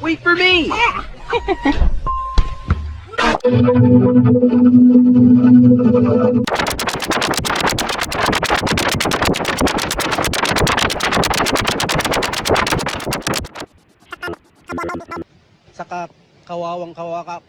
Wait for me! Saka kawawang kawawa ka.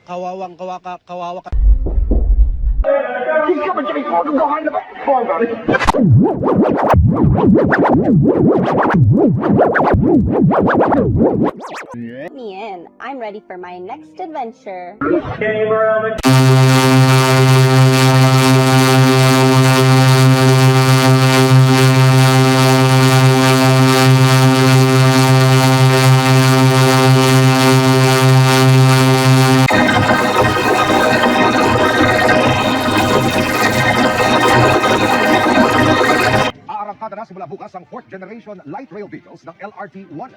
Me in. I'm ready for my next adventure. Aarangkada na simula bukas ang 4th generation light rail vehicles ng LRT-1.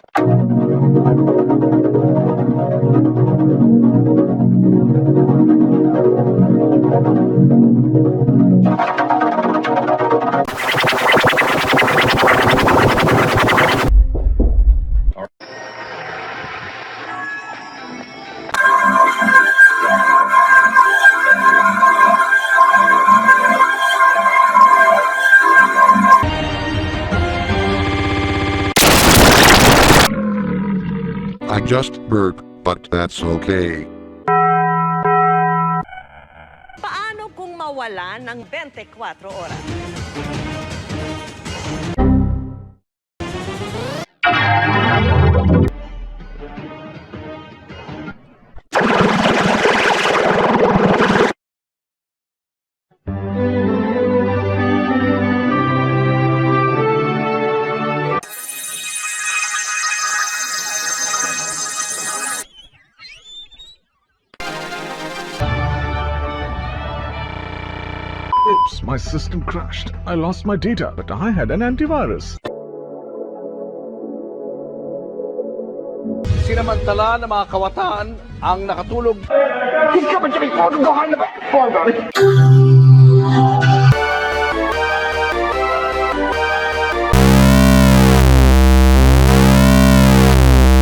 I just burped, but that's okay. Paano kung mawala ng 24 oras? Oops, my system crashed. I lost my data, but I had an antivirus. Sinamantala ng mga kawataan ang nakatulog. He's coming to me! Oh, behind the back!